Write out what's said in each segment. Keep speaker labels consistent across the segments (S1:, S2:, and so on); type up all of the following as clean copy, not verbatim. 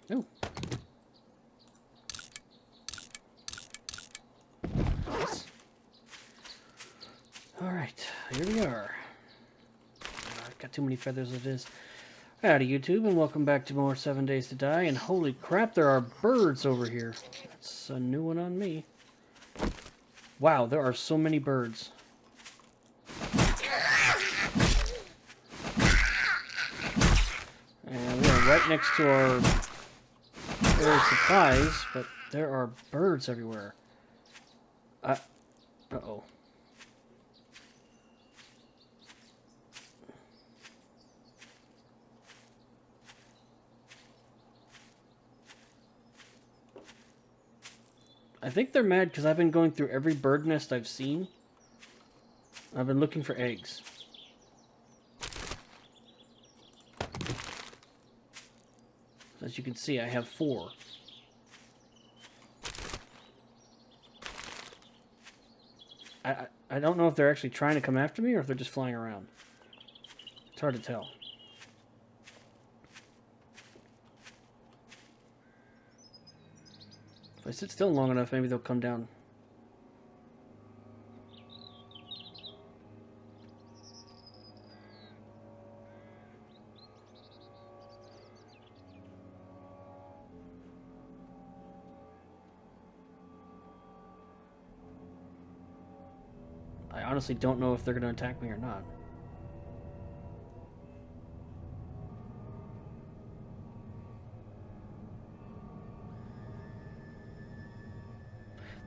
S1: Oh. Yes. Alright, here we are. I've got too many feathers as it is. Howdy YouTube, and welcome back to more 7 Days to Die, and holy crap, there are birds over here. That's a new one on me. Wow, there are so many birds. And we are right next to our area of supplies, but there are birds everywhere. Uh-oh. I think they're mad because I've been going through every bird nest I've seen. I've been looking for eggs. As you can see, I have 4. I don't know if they're actually trying to come after me or if they're just flying around. It's hard to tell. If I sit still long enough, maybe they'll come down. I honestly don't know if they're going to attack me or not.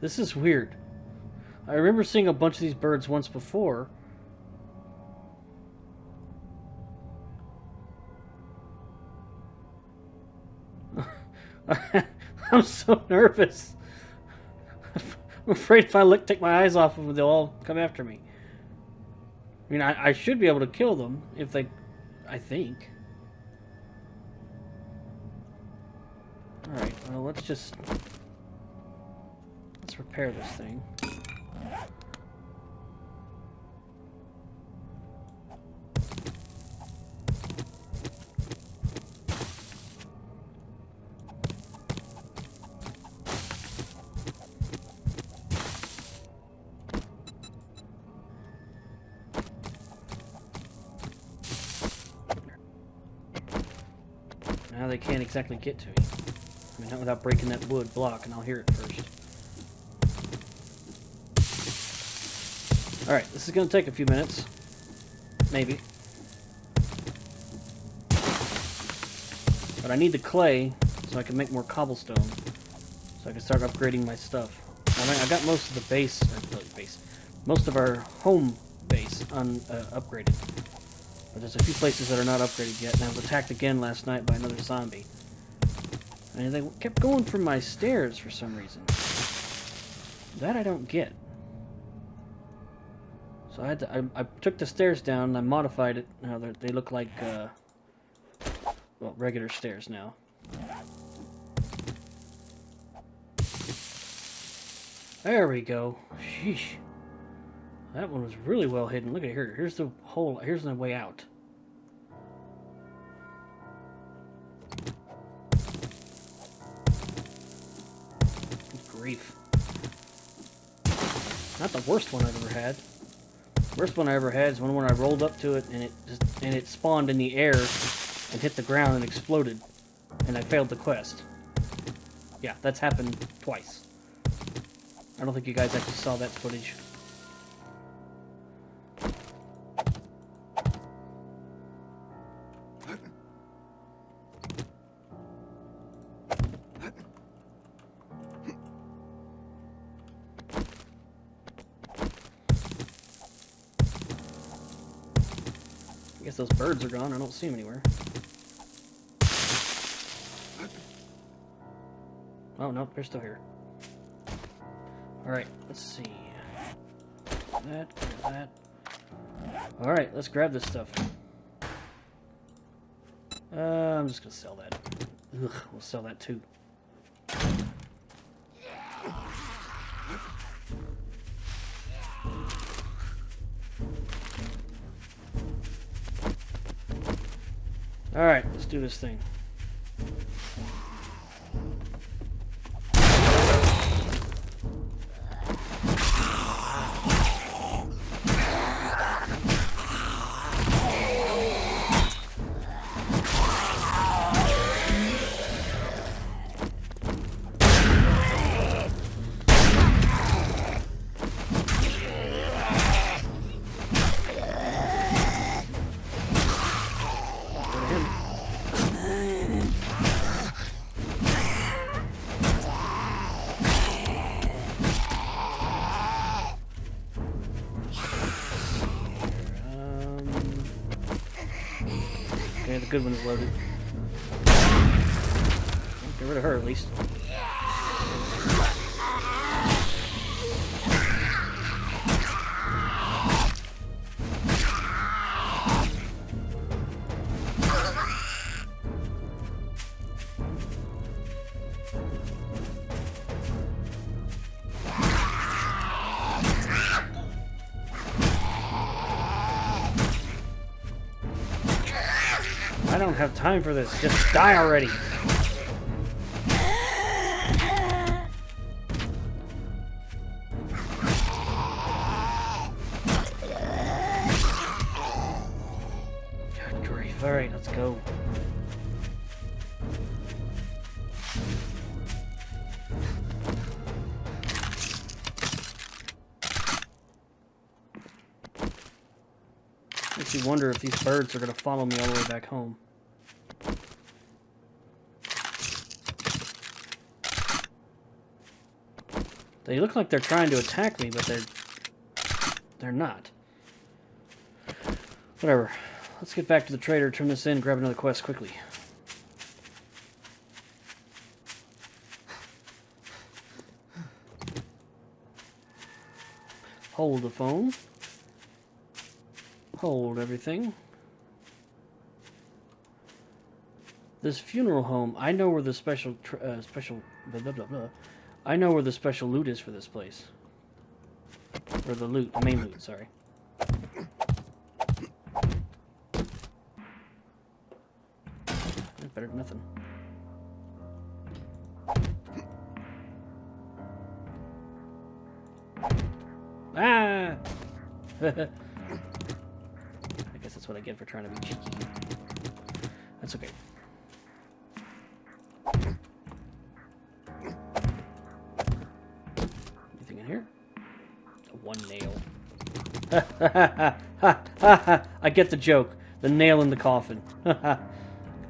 S1: This is weird. I remember seeing a bunch of these birds once before. I'm so nervous. I'm afraid if I take my eyes off of them, they'll all come after me. I mean, I should be able to kill them if they... I think. Alright, well, let's repair this thing. Now they can't exactly get to me. I mean, not without breaking that wood block, and I'll hear it first. Alright, this is going to take a few minutes. Maybe. But I need the clay so I can make more cobblestone. So I can start upgrading my stuff. I mean, I got most of the base, most of our home base upgraded. But there's a few places that are not upgraded yet, and I was attacked again last night by another zombie. And they kept going for my stairs for some reason. That I don't get. So I took the stairs down and I modified it. Now they look like, well, regular stairs now. There we go. Sheesh. That one was really well hidden. Look at here. Here's the hole. Here's the way out. Good grief. Not the worst one I've ever had. Worst one I ever had is when I rolled up to it and it spawned in the air and hit the ground and exploded, and I failed the quest. Yeah, that's happened twice. I don't think you guys actually saw that footage. I guess those birds are gone. I don't see them anywhere. Oh, no, they're still here. Alright, let's see. That. Alright, let's grab this stuff. I'm just gonna sell that. Ugh, we'll sell that too. Alright, let's do this thing. Okay, the good one is loaded. Get rid of her at least. I don't have time for this. Just die already. God grief. Alright, let's go. Makes me wonder if these birds are going to follow me all the way back home. They look like they're trying to attack me, but they're not. Whatever. Let's get back to the trader, turn this in, grab another quest quickly. Hold the phone. Hold everything. This funeral home, I know where the special blah, blah, blah, blah. I know where the special loot is for this place. Or the loot, the main loot, sorry. Better than nothing. Ah! I guess that's what I get for trying to be cheeky. That's okay. Anything in here? One nail. I get the joke. The nail in the coffin. Can I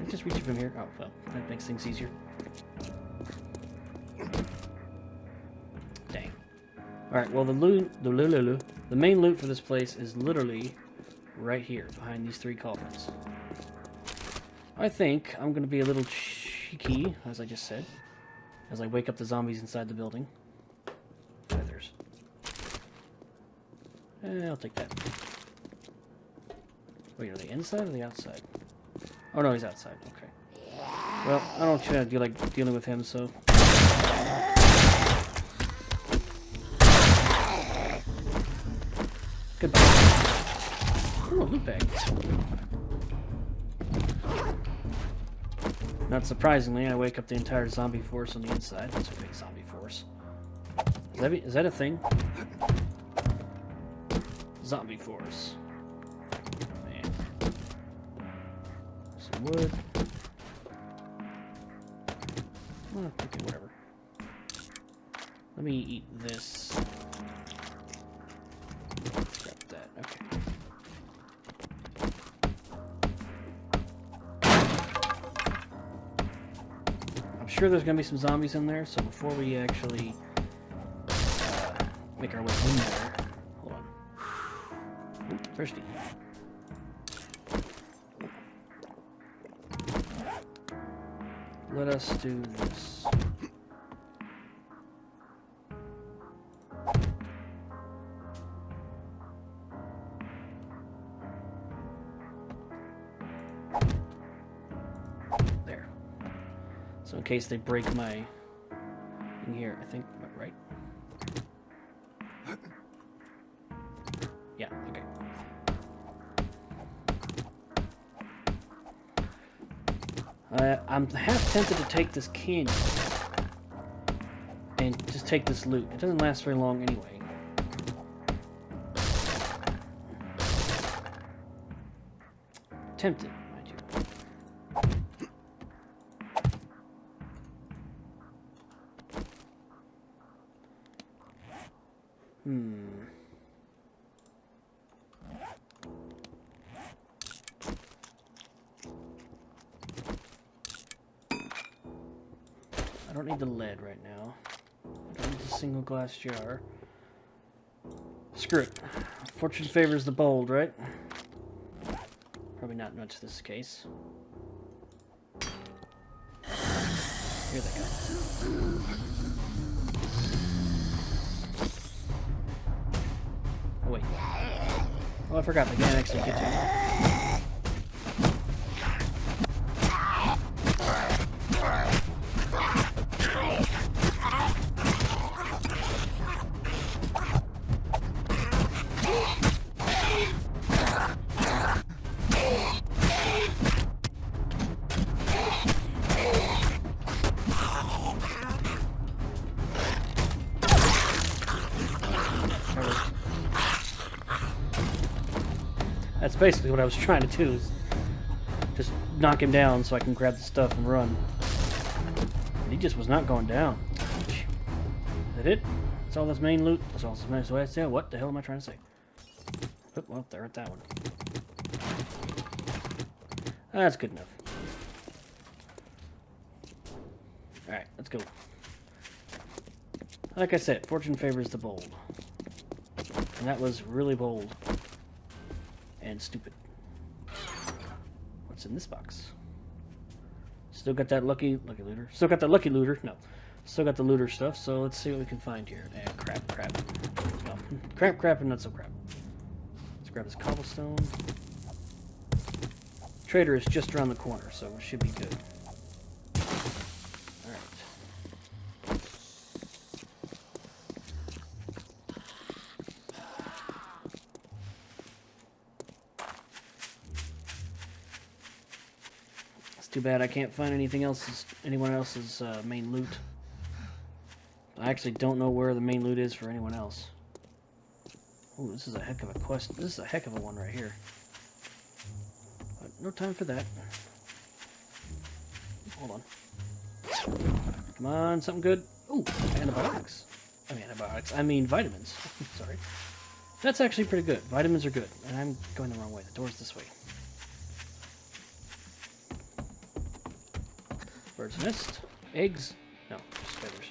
S1: just reach it from here? Oh, well, that makes things easier. Dang. Alright, well, the main loot for this place is literally right here, behind these three coffins. I think I'm going to be a little cheeky, as I just said, as I wake up the zombies inside the building. Feathers. I'll take that. Wait, are they inside or the outside? Oh no, he's outside. Okay. Well, I don't feel like dealing with him, so. Goodbye. Ooh, a loot bag. Not surprisingly, I wake up the entire zombie force on the inside. That's a big zombie force. Is that a thing? Zombie force. Man. Some wood. Oh, okay, whatever. Let me eat this. Grab that. Okay. I'm sure there's gonna be some zombies in there, so before we actually make our way in there, hold on. Ooh, thirsty. Let us do this. There. So in case they break my thing here, I think, right? Yeah, okay. I'm half tempted to take this candy and just take this loot. It doesn't last very long anyway. Tempted, mind you. I don't need the lead right now. I don't need a single glass jar. Screw it. Fortune favors the bold, right? Probably not much this case. Here they go. Oh, wait. Oh, I forgot. They can't actually get you. That's basically what I was trying to do, is just knock him down so I can grab the stuff and run. But he just was not going down. Is that it? That's all this main loot? That's all this main loot? So what the hell am I trying to say? Oh, well, there at that one. That's good enough. Alright, let's go. Like I said, fortune favors the bold. And that was really bold. And stupid. What's in this box? Still got that lucky looter. Still got the lucky looter. No. Still got the looter stuff, so let's see what we can find here. Crap. No. Crap, and not so crap. Let's grab this cobblestone. Trader is just around the corner, so it should be good. Alright. It's too bad I can't find anyone else's main loot. I actually don't know where the main loot is for anyone else. Oh, this is a heck of a quest. This is a heck of a one right here. But no time for that. Hold on. Come on, something good. Ooh, antibiotics. I mean vitamins. Sorry. That's actually pretty good. Vitamins are good. And I'm going the wrong way. The door's this way. Bird's nest. Eggs. No, just feathers.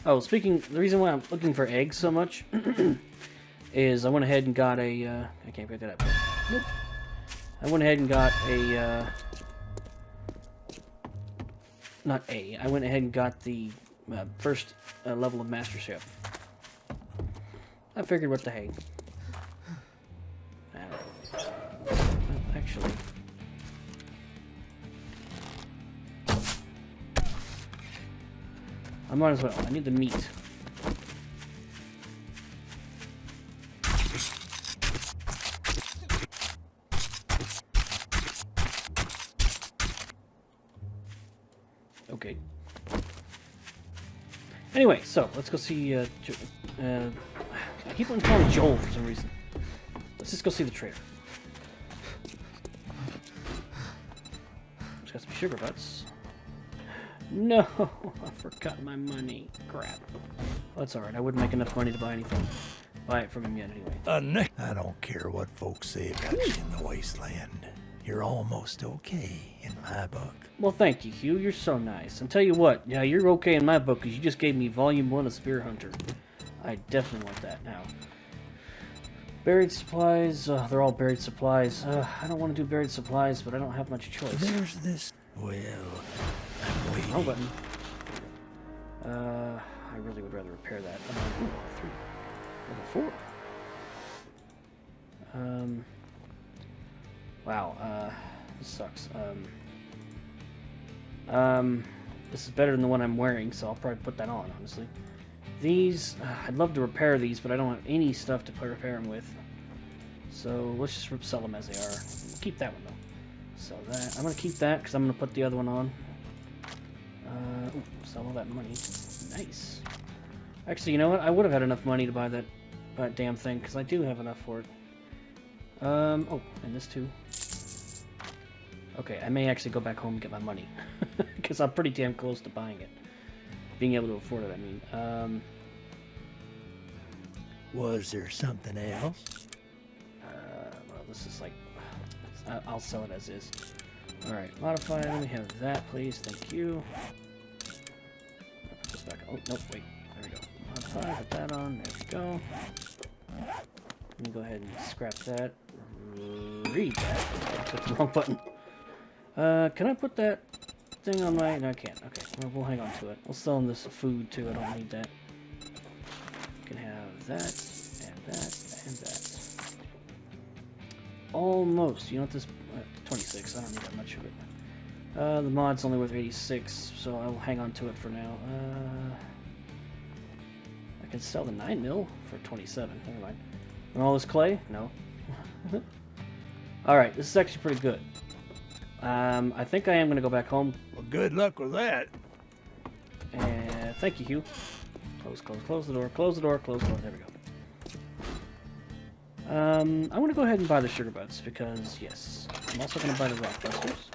S1: Oh, the reason why I'm looking for eggs so much is I went ahead and got a, I can't pick that up. Nope. I went ahead and got a, I went ahead and got the first level of Master Chef. I figured what the heck. Actually. I might as well. I need the meat. Okay. Anyway, so let's go see. I keep on calling Joel for some reason. Let's just go see the trader. Just got some sugar butts. No, I forgot my money. Crap. Well, that's alright. I wouldn't make enough money to buy anything. Buy it from him yet anyway.
S2: I don't care what folks say about you in the wasteland. You're almost okay in my book.
S1: Well, thank you, Hugh. You're so nice. And tell you what, yeah, you're okay in my book because you just gave me Volume 1 of Spear Hunter. I definitely want that now. Buried supplies. They're all buried supplies. I don't want to do buried supplies, but I don't have much choice.
S2: There's this. Well, I'm waiting.
S1: Wrong button. I really would rather repair that. 3. Level 4. Wow. This sucks. This is better than the one I'm wearing, so I'll probably put that on, honestly. These, I'd love to repair these, but I don't have any stuff to repair them with. So let's just sell them as they are. We'll keep that one, though. So that, I'm going to keep that, because I'm going to put the other one on. Sell all that money. Nice. Actually, you know what? I would have had enough money to buy that damn thing, because I do have enough for it. Oh, and this too. Okay, I may actually go back home and get my money. Because I'm pretty damn close to buying it. Being able to afford it, I mean.
S2: Was there something else?
S1: Well, this is like... I'll sell it as is. Alright, modify. Let me have that, please. Thank you. I'll put this back on. Oh, nope, wait. There we go. Modify, put that on. There we go. Let me go ahead and scrap that. Read that. I clicked the wrong button. Can I put that thing on my... No, I can't. Okay, well, we'll hang on to it. I'll sell them this food, too. I don't need that. Can have that, and that, and that. Almost. You know what this... 26. I don't need that much of it. The mod's only worth 86, so I'll hang on to it for now. I can sell the 9mm for 27. Never mind. And all this clay? No. Alright, this is actually pretty good. I think I am going to go back home.
S2: Well, good luck with that.
S1: And thank you, Hugh. Close the door, close the door, close the door. There we go. I'm going to go ahead and buy the sugar butts because, yes. I'm also going to buy the rock busters.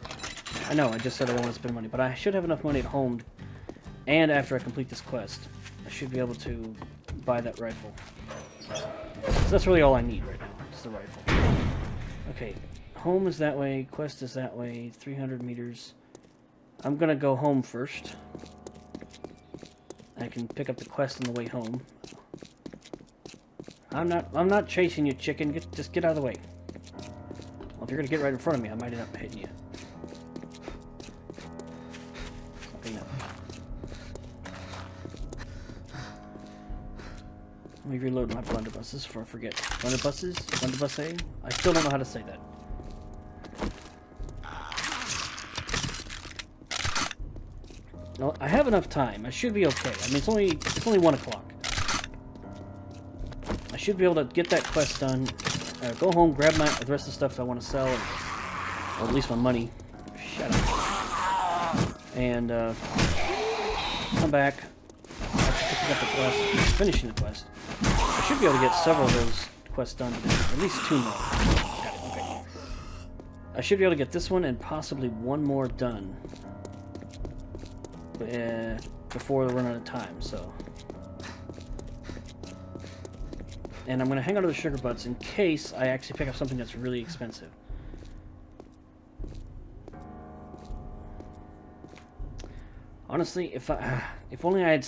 S1: I know, I just said I don't want to spend money, but I should have enough money at home, and after I complete this quest, I should be able to buy that rifle. So that's really all I need right now, is the rifle. Okay, home is that way, quest is that way, 300 meters. I'm gonna go home first. I can pick up the quest on the way home. I'm not chasing you, chicken. Just get out of the way. Well, if you're gonna get right in front of me, I might end up hitting you. Okay, no. Let me reload my blunderbusses before I forget. Blunderbusses? Blunderbusse? I still don't know how to say that. Well, I have enough time. I should be okay. I mean, it's only 1 o'clock. I should be able to get that quest done. Go home, grab the rest of the stuff I want to sell, or at least my money. Shut up. And come back. After picking up the quest, finishing the quest. I should be able to get several of those quests done today. At least 2 more. Got it. Okay. I should be able to get this one and possibly 1 more done. Before we run out of time, so. And I'm going to hang on to the sugar butts in case I actually pick up something that's really expensive. Honestly, if only I had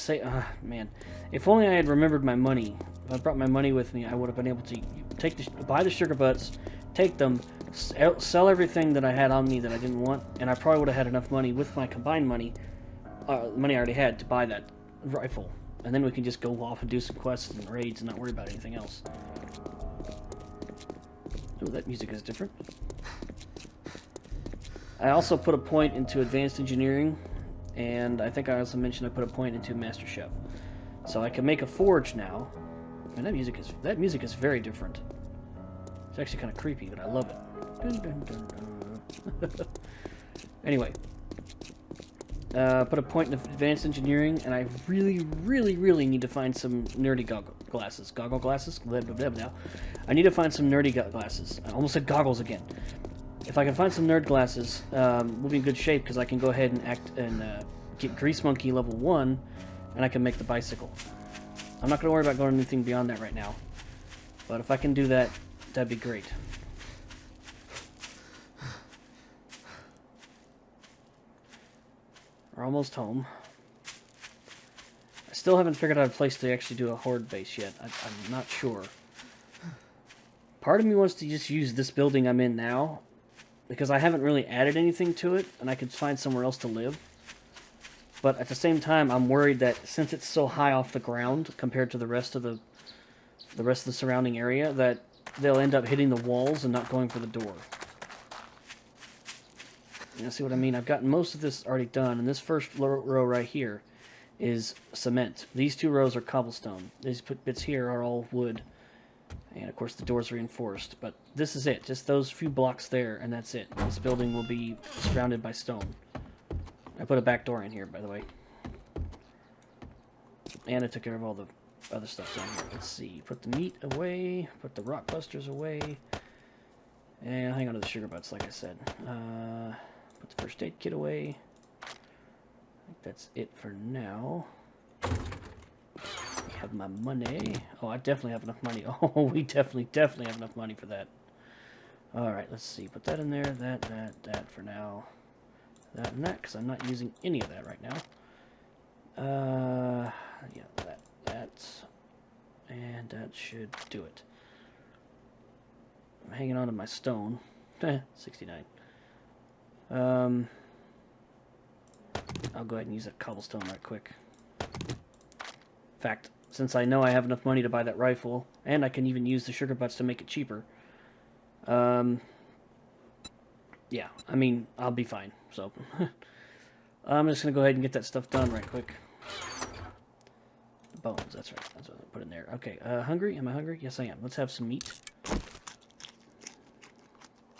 S1: if only I had remembered my money. If I brought my money with me, I would have been able to buy the sugar butts, take them, sell everything that I had on me that I didn't want, and I probably would have had enough money with my combined money. Money I already had to buy that rifle, and then we can just go off and do some quests and raids and not worry about anything else. Oh, that music is different. I also put a point into advanced engineering, and I think I also mentioned I put a point into Master Chef, so I can make a forge now. And that music is very different. It's actually kind of creepy, but I love it. Dun, dun, dun, dun. Anyway. Put a point in advanced engineering, and I really need to find some nerdy glasses. Goggle glasses? Blah, blah, blah, blah. I need to find some nerdy glasses. I almost said goggles again. If I can find some nerd glasses, we'll be in good shape, because I can go ahead and get Grease Monkey level 1, and I can make the bicycle. I'm not going to worry about going anything beyond that right now. But if I can do that, that'd be great. We're almost home. I still haven't figured out a place to actually do a horde base yet. I'm not sure. Part of me wants to just use this building I'm in now, because I haven't really added anything to it, and I could find somewhere else to live. But at the same time, I'm worried that since it's so high off the ground compared to the rest of the surrounding area, that they'll end up hitting the walls and not going for the door. You see what I mean? I've gotten most of this already done, and this first row right here is cement. These 2 rows are cobblestone. These bits here are all wood, and of course the door's reinforced. But this is it. Just those few blocks there, and that's it. This building will be surrounded by stone. I put a back door in here, by the way. And I took care of all the other stuff down here. Let's see. Put the meat away. Put the rock busters away. And hang on to the sugar butts, like I said. Put the first aid kit away. I think that's it for now. I have my money. Oh, I definitely have enough money. Oh, we definitely have enough money for that. Alright, let's see. Put that in there. That for now. That and that, because I'm not using any of that right now. Yeah, that. And that should do it. I'm hanging on to my stone. 69. I'll go ahead and use that cobblestone right quick. In fact, since I know I have enough money to buy that rifle, and I can even use the sugar butts to make it cheaper, yeah, I mean, I'll be fine. So, I'm just going to go ahead and get that stuff done right quick. The bones, that's right. That's what I put in there. Okay, hungry? Am I hungry? Yes, I am. Let's have some meat.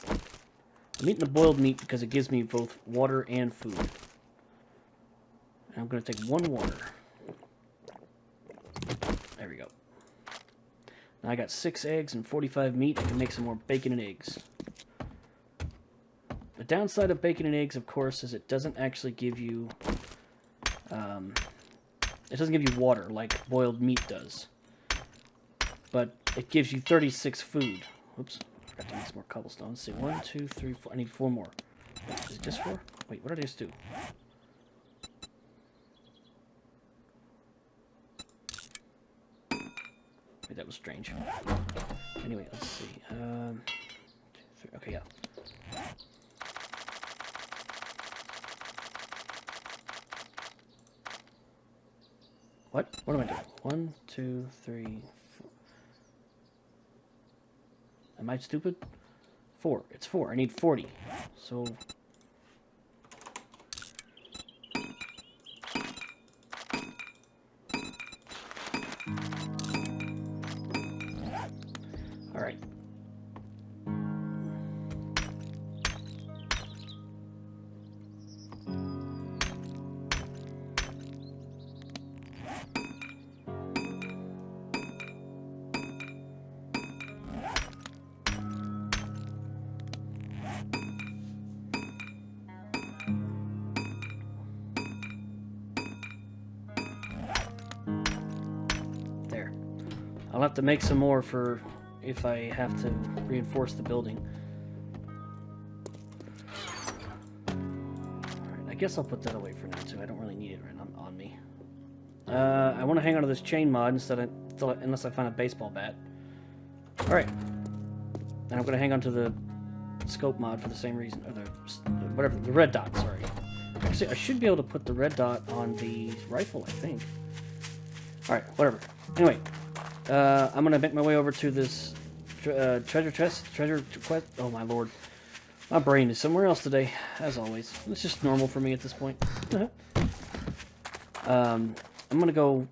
S1: I'm eating the boiled meat because it gives me both water and food. And I'm going to take 1 water. There we go. Now I got 6 eggs and 45 meat. I can make some more bacon and eggs. The downside of bacon and eggs, of course, is it doesn't actually give you... it doesn't give you water like boiled meat does. But it gives you 36 food. Oops. I forgot to need some more cobblestone. Let's see. 1, 2, 3, 4. I need 4 more. Is it just 4? Wait, what did I just do? Wait, that was strange. Anyway, let's see. 2, 3. Okay, yeah. What? What am I doing? 1, 2, 3, 4. Am I stupid? 4. It's 4. I need 40. So... Alright. There. I'll have to make some more for if I have to reinforce the building. Alright, I guess I'll put that away for now too. I don't really need it right now on me. I want to hang on to this chain mod unless I find a baseball bat. Alright. And I'm going to hang on to the scope mod for the same reason. Or the red dot, sorry. Actually, I should be able to put the red dot on the rifle, I think. Alright, whatever. Anyway, I'm going to make my way over to this treasure quest. Oh, my lord. My brain is somewhere else today, as always. It's just normal for me at this point. I'm going to go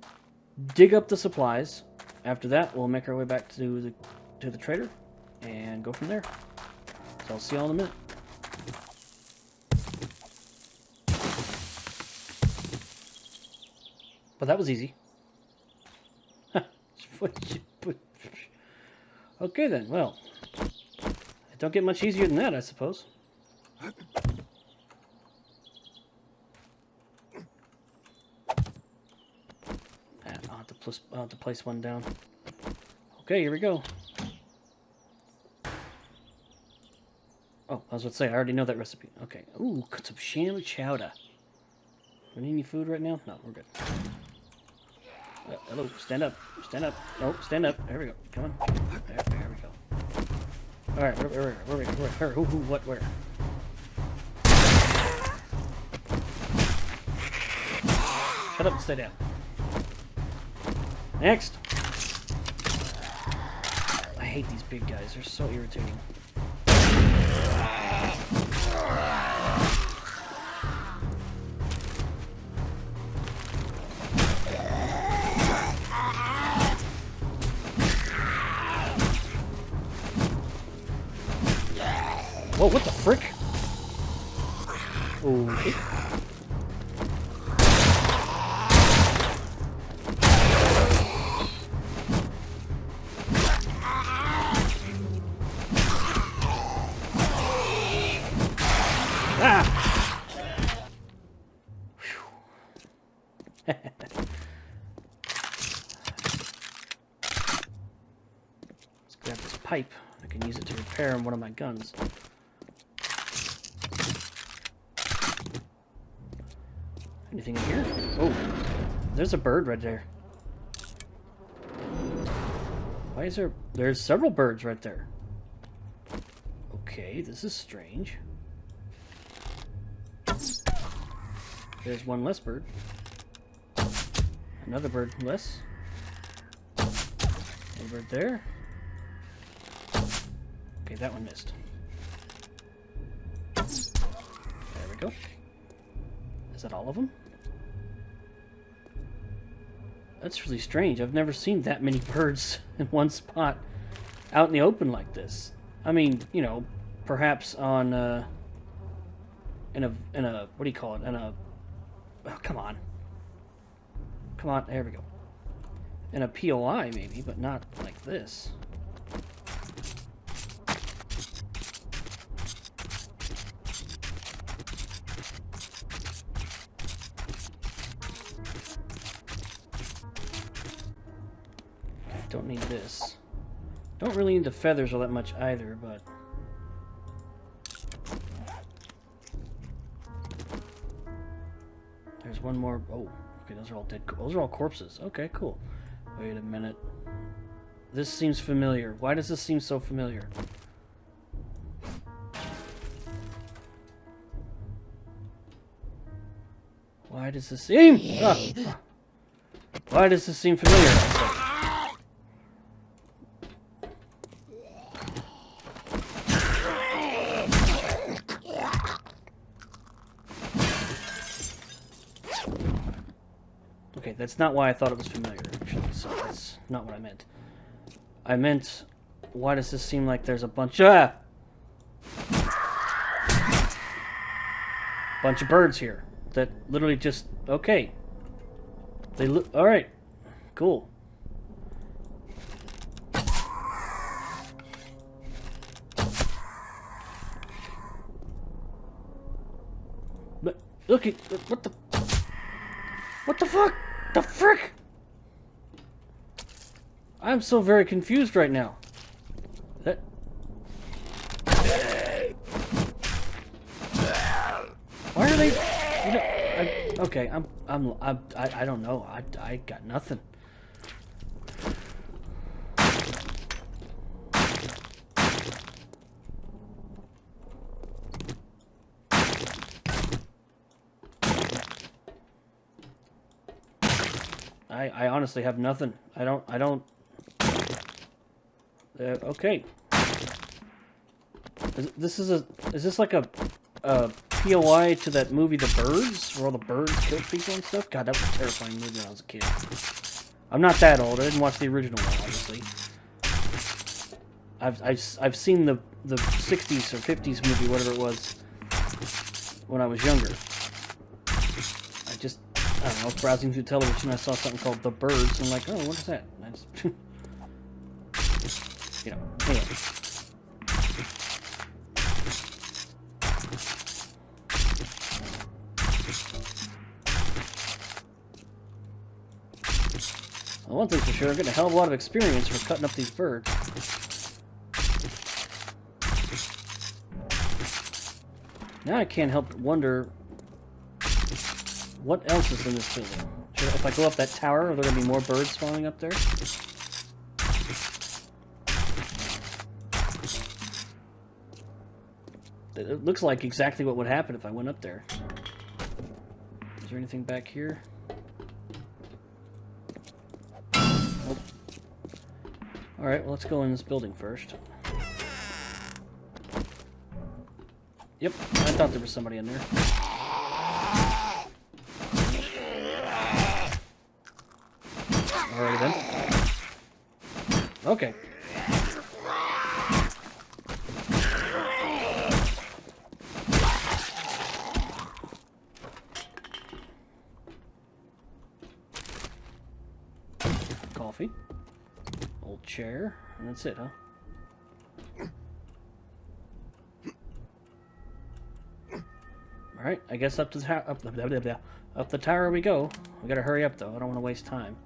S1: dig up the supplies. After that, we'll make our way back to the trader and go from there. So I'll see y'all in a minute. But that was easy. Okay then, well, it don't get much easier than that, I suppose. I'll have to place one down. Okay, here we go. Oh, I was about to say, I already know that recipe. Okay. Ooh, cut some sham chowder. Do we need any food right now? No, we're good. Hello, stand up. Stand up. Oh, stand up. There we go. Come on. There we go. Alright, where? Who, what, where? Shut up and stay down. Next! I hate these big guys. They're so irritating. Whoa, what the frick? Okay. Ah! Let's grab this pipe. I can use it to repair one of my guns. Anything in here? Oh, there's a bird right there. Why is there... There's several birds right there. Okay, this is strange. There's one less bird. Another bird less. One bird there. Okay, that one missed. There we go. Is that all of them? That's really strange. I've never seen that many birds in one spot out in the open like this. I mean, you know, perhaps on in a what do you call it? In a oh, come on, there we go. In a POI maybe, but not like this. Don't need this. Don't really need the feathers all that much either, but... There's one more... Oh, okay, those are all dead... Those are all corpses. Okay, cool. Wait a minute. This seems familiar. Why does this seem so familiar? Why does this seem... Why does this seem familiar? Okay, that's not why I thought it was familiar, actually, so that's not what I meant. I meant, why does this seem like there's a bunch of... bunch of birds here that literally just... Okay. They look... Alright. Cool. But, look at... What the... What the fuck? The frick? I'm so very confused right now. That... Why are they... You know, okay, I don't know. I got nothing. I honestly have nothing. I don't... okay. Is this like a POI to that movie The Birds, where all the birds kill people and stuff? God, that was a terrifying movie when I was a kid. I'm not that old. I didn't watch the original one, obviously. I've seen the 60s or 50s movie, whatever it was, when I was younger. I don't know, I was browsing through television, I saw something called The Birds, and I'm like, oh, what is that? And I just... you know, anyway. Well, one thing's for sure, I'm getting a hell of a lot of experience for cutting up these birds. Now I can't help but wonder... what else is in this building? If I go up that tower, are there going to be more birds spawning up there? It looks like exactly what would happen if I went up there. Is there anything back here? Nope. Alright, well, let's go in this building first. Yep, I thought there was somebody in there. Alrighty then. Okay. Coffee. Old chair. And that's it, huh? Alright, I guess up the tower we go. We gotta hurry up though, I don't want to waste time.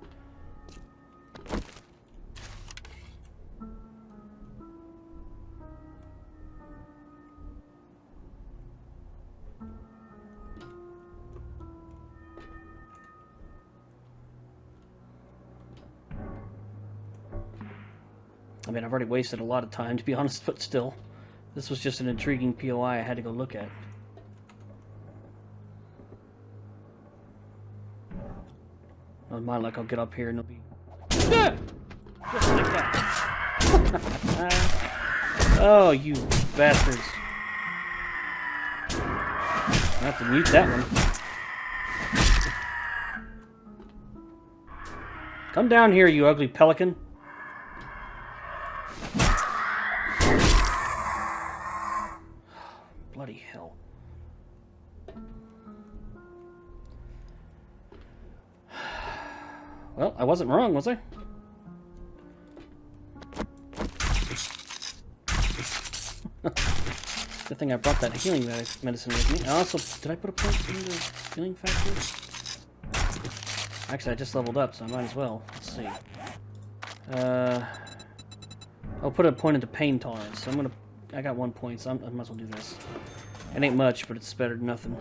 S1: I mean, I've already wasted a lot of time, to be honest, but still. This was just an intriguing POI I had to go look at. On my luck, I'll get up here and it'll be... Ah! Just like that. Oh, you bastards. I have to mute that one. Come down here, you ugly pelican. Bloody hell. Well, I wasn't wrong, was I? Good thing I brought that healing medicine with me. I also... Did I put a point in the healing factor? Actually, I just leveled up, so I might as well. Let's see. I'll put a point into pain tolerance. So I'm gonna... I got 1 point, so I might as well do this. It ain't much, but it's better than nothing.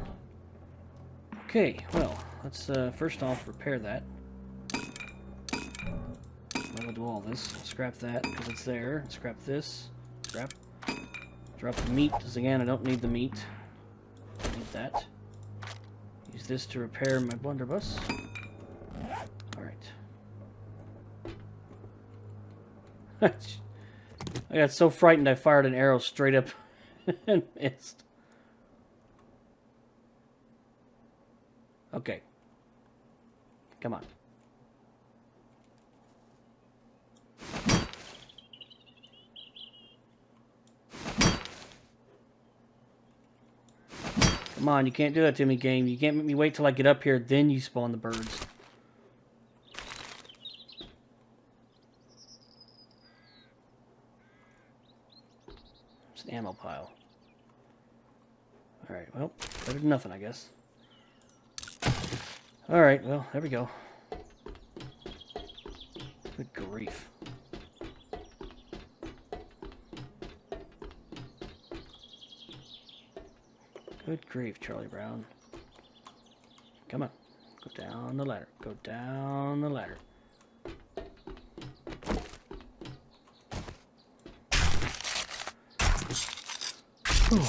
S1: Okay, well, let's first off repair that. I'll do all this. Scrap that, because it's there. Scrap this. Scrap. Drop the meat, because again, I don't need the meat. Don't need that. Use this to repair my blunderbuss. Alright. I got so frightened I fired an arrow straight up and missed. Okay. Come on. Come on, you can't do that to me, game. You can't make me wait till I get up here, then you spawn the birds. It's an ammo pile. Alright, well, better than nothing, I guess. Alright, well, there we go. Good grief. Good grief, Charlie Brown. Come on. Go down the ladder. Go down the ladder. Whew.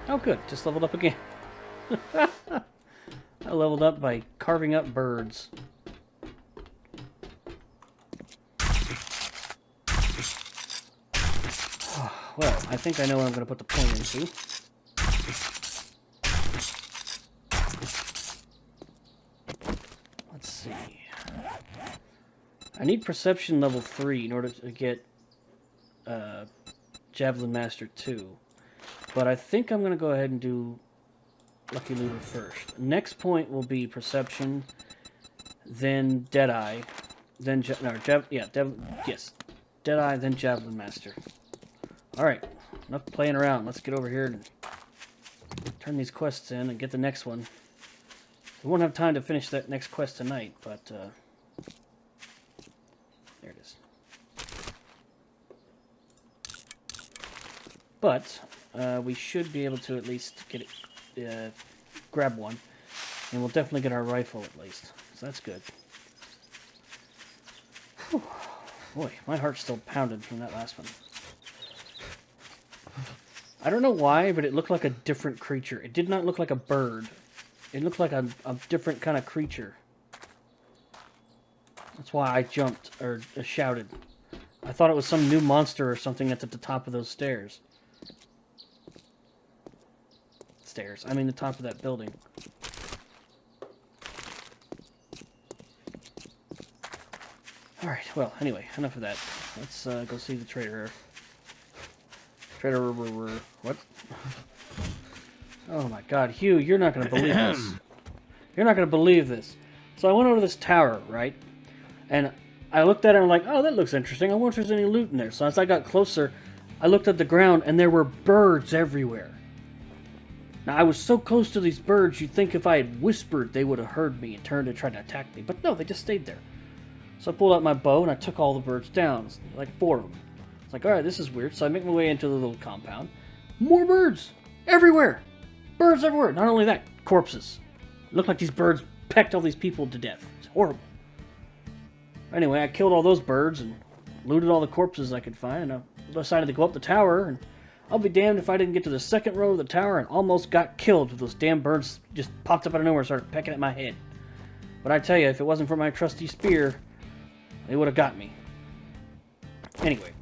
S1: Oh, good. Just leveled up again. I leveled up by carving up birds. Well, I think I know what I'm going to put the point into. Let's see. I need Perception level 3 in order to get Javelin Master 2. But I think I'm going to go ahead and do Lucky Looter first. Next point will be Perception, then Deadeye, then Deadeye, then Javelin Master. Alright, enough playing around. Let's get over here and turn these quests in and get the next one. We won't have time to finish that next quest tonight, but there it is. But we should be able to at least get it, grab one, and we'll definitely get our rifle at least. So that's good. Whew. Boy, my heart's still pounding from that last one. I don't know why, but it looked like a different creature. It did not look like a bird. It looked like a different kind of creature. That's why I jumped, or shouted. I thought it was some new monster or something that's at the top of those stairs. I mean the top of that building. Alright, well, anyway, enough of that. Let's go see the trader. What? Oh my god, Hugh, you're not going to believe this. You're not going to believe this. So I went over to this tower, right? And I looked at it and I'm like, oh, that looks interesting. I wonder if there's any loot in there. So as I got closer, I looked at the ground and there were birds everywhere. Now, I was so close to these birds, you'd think if I had whispered, they would have heard me and turned and tried to attack me. But no, they just stayed there. So I pulled out my bow and I took all the birds down. Like 4 of them. It's like, alright, this is weird. So I make my way into the little compound. More birds! Everywhere! Birds everywhere! Not only that, corpses. It looked like these birds pecked all these people to death. It's horrible. Anyway, I killed all those birds and looted all the corpses I could find, and I decided to go up the tower, and I'll be damned if I didn't get to the second row of the tower and almost got killed with those damn birds just popped up out of nowhere and started pecking at my head. But I tell you, if it wasn't for my trusty spear, they would have got me. Anyway,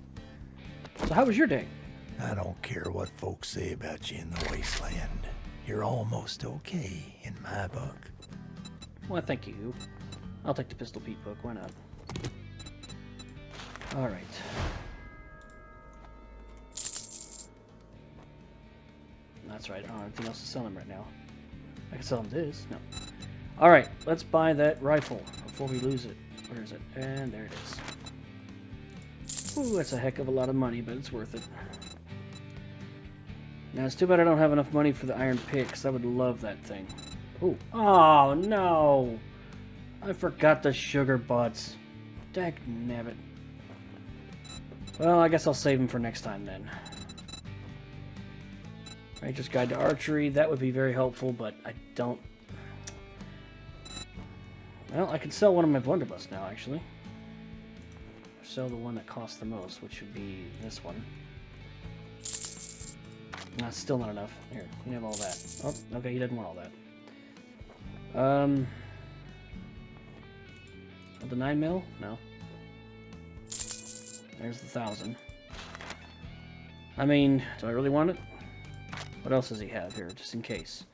S1: so how was your day?
S2: I don't care what folks say about you in the wasteland. You're almost okay in my book.
S1: Well, thank you. I'll take the Pistol Pete book. Why not? All right. That's right. I don't have anything else to sell him right now. I can sell him this. No. All right. Let's buy that rifle before we lose it. Where is it? And there it is. Ooh, that's a heck of a lot of money, but it's worth it. Now, it's too bad I don't have enough money for the iron pick, because I would love that thing. Ooh. Oh, no! I forgot the sugar butts. Dagnabbit. Well, I guess I'll save them for next time, then. Ranger's Guide to Archery, that would be very helpful, but I don't... Well, I could sell one of my blunderbuss now, actually. Sell the one that costs the most, which would be this one. That's still not enough. Here, you can have all that. Oh, okay, he doesn't want all that. The 9mm? No. There's the 1000. I mean, do I really want it? What else does he have here, just in case?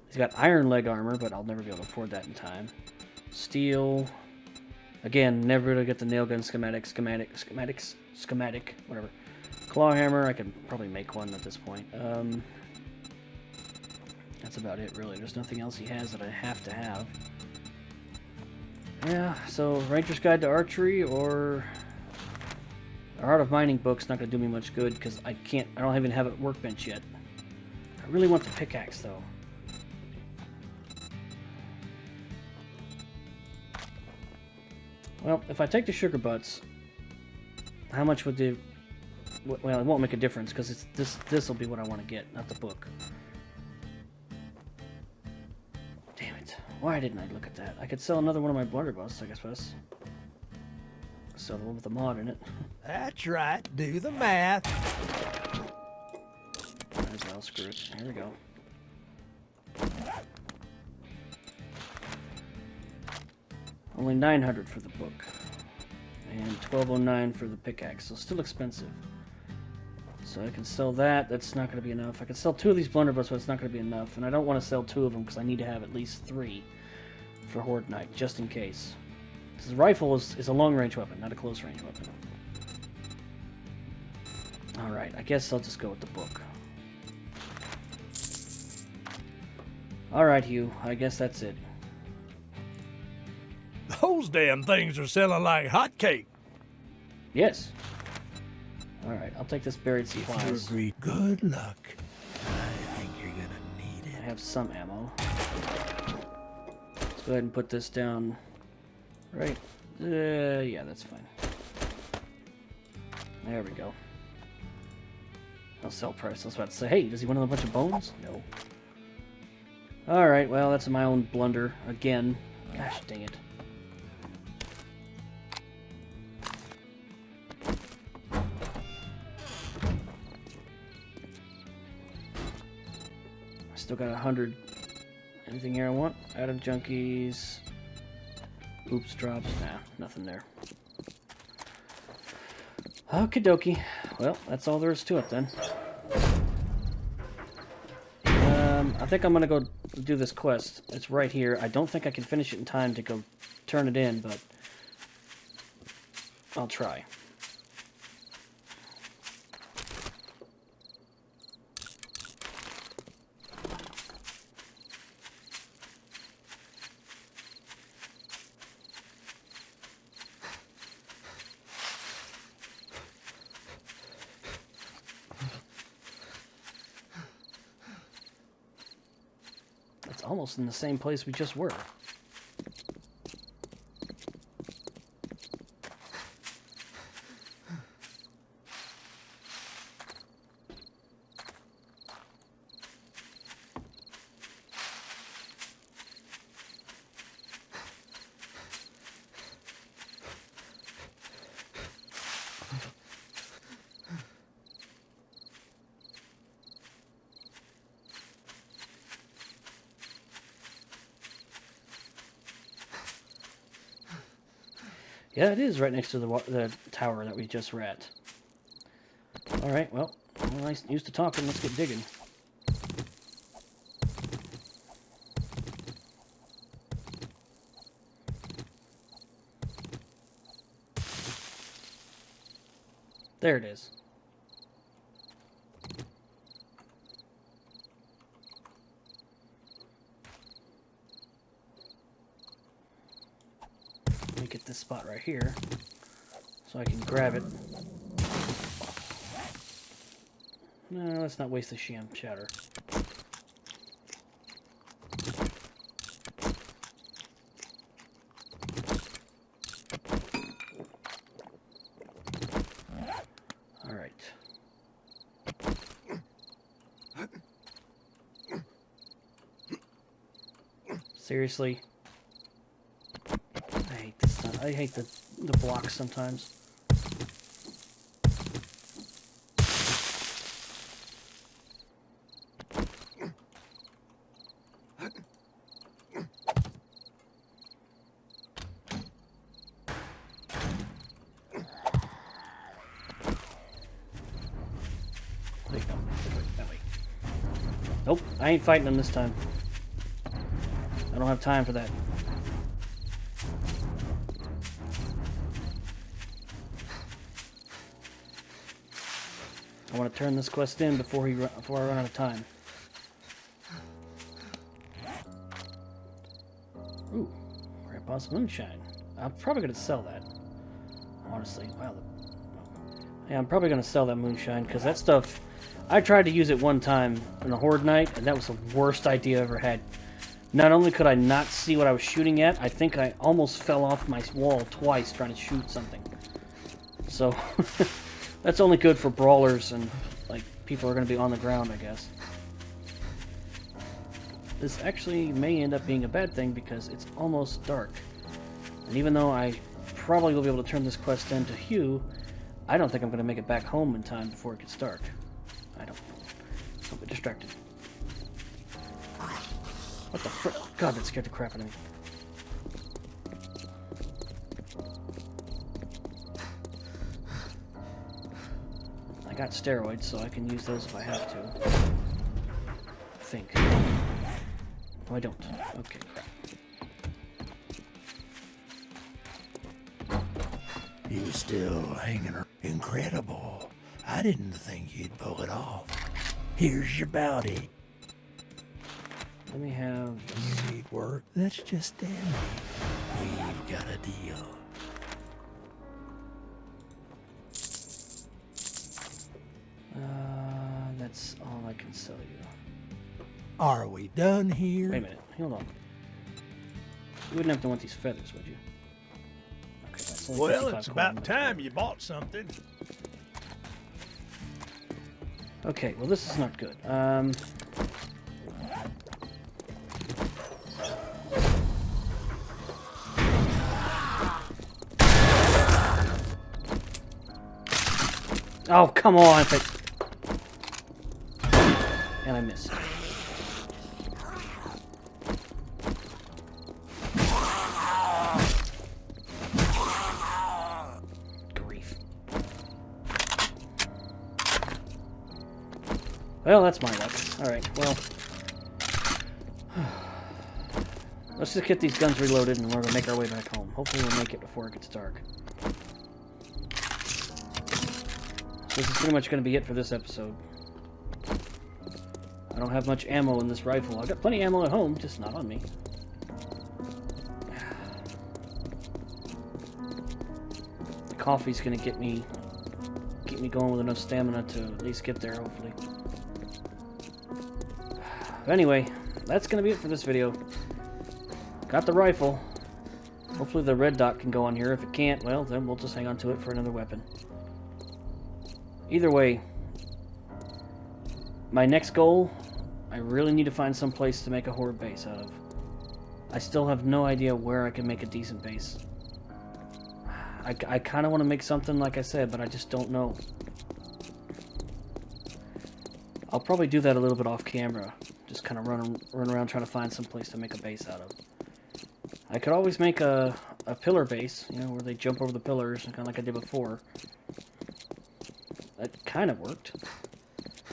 S1: He's got iron leg armor, but I'll never be able to afford that in time. Steel. Again, never gonna get the nail gun schematic, whatever. Claw hammer, I can probably make one at this point. That's about it, really. There's nothing else he has that I have to have. Yeah, so Ranger's Guide to Archery or Art of Mining book's not gonna do me much good because I don't even have a workbench yet. I really want the pickaxe though. Well, if I take the sugar butts, how much would the... Well, it won't make a difference because it's this will be what I want to get, not the book. Damn it! Why didn't I look at that? I could sell another one of my blunderbuss, I guess. Sell the one with the mod in it.
S2: That's right. Do the math.
S1: Might as well screw it. Here we go. Only 900 for the book, and 1209 for the pickaxe. So still expensive. So I can sell that. That's not going to be enough. I can sell 2 of these blunderbuss, but it's not going to be enough. And I don't want to sell 2 of them because I need to have at least 3 for Horde Night, just in case. Because the rifle is a long-range weapon, not a close-range weapon. Alright, I guess I'll just go with the book. Alright, Hugh. I guess that's it.
S3: Those damn things are selling like hotcake.
S1: Yes. Alright, I'll take this buried
S2: If you
S1: supplies.
S2: agree, good luck. I think you're gonna need
S1: I
S2: it.
S1: have some ammo. Let's go ahead and put this down. Right. Yeah, that's fine. There we go. I'll sell price. I was about to say, hey, does he want a bunch of bones? No. Alright, well, that's my own blunder. Again. Gosh dang it. Still got 100. Anything here I want? Item junkies. Oops, drops. Nah, nothing there. Okie dokie. Well, that's all there is to it then. I think I'm gonna go do this quest. It's right here. I don't think I can finish it in time to go turn it in, but I'll try. Almost in the same place we just were. Yeah, it is right next to the tower that we just were at. Alright, well, nice used to talking. Let's get digging. There it is. Let me get this spot right here so I can grab it. No, let's not waste the sham shatter. Alright. Seriously? I hate this stuff. I hate the blocks sometimes. Wait, no. Wait, that way. Nope, I ain't fighting them this time. I don't have time for that. I want to turn this quest in before I run out of time. Ooh, Grandpa's moonshine. I'm probably gonna sell that. Honestly, wow. Yeah, I'm probably gonna sell that moonshine because that stuff. I tried to use it one time in a horde night, and that was the worst idea I ever had. Not only could I not see what I was shooting at, I think I almost fell off my wall twice trying to shoot something. So, that's only good for brawlers and, like, people are going to be on the ground, I guess. This actually may end up being a bad thing because it's almost dark. And even though I probably will be able to turn this quest in to Hugh, I don't think I'm going to make it back home in time before it gets dark. I don't. Don't get distracted. What the frick? God, that scared the crap out of me. I got steroids, so I can use those if I have to. I think. No, I don't. Okay, crap.
S2: You still hanging around? Incredible. I didn't think you'd pull it off. Here's your bounty.
S1: Let me have...
S2: You need work? That's just dandy. We've got a deal.
S1: That's all I can sell you.
S2: Are we done here?
S1: Wait a minute. Hold on. You wouldn't have to want these feathers, would you? Okay, that's only
S3: Well,
S1: 55
S3: it's about
S1: coin.
S3: time you bought something.
S1: Okay, well this is not good. Oh, come on! And I missed. Grief. Well, that's my luck. Alright, well. Let's just get these guns reloaded and we're gonna make our way back home. Hopefully we'll make it before it gets dark. So this is pretty much gonna be it for this episode. I don't have much ammo in this rifle. I've got plenty of ammo at home, just not on me. The coffee's gonna keep me going with enough stamina to at least get there, hopefully. But anyway, that's gonna be it for this video. Got the rifle. Hopefully the red dot can go on here. If it can't, well, then we'll just hang on to it for another weapon. Either way, my next goal, I really need to find some place to make a horde base out of. I still have no idea where I can make a decent base. I kind of want to make something, like I said, but I just don't know. I'll probably do that a little bit off camera. Just kind of run around trying to find some place to make a base out of. I could always make a a pillar base, you know, where they jump over the pillars, kind of like I did before. That kind of worked.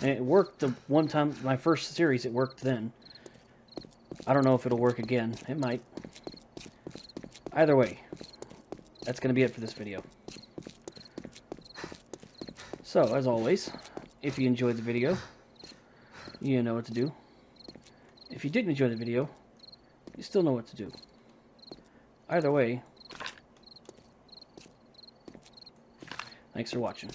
S1: And it worked the one time, my first series, it worked then. I don't know if it'll work again. It might. Either way, that's going to be it for this video. So, as always, if you enjoyed the video, you know what to do. If you didn't enjoy the video, you still know what to do. Either way, thanks for watching.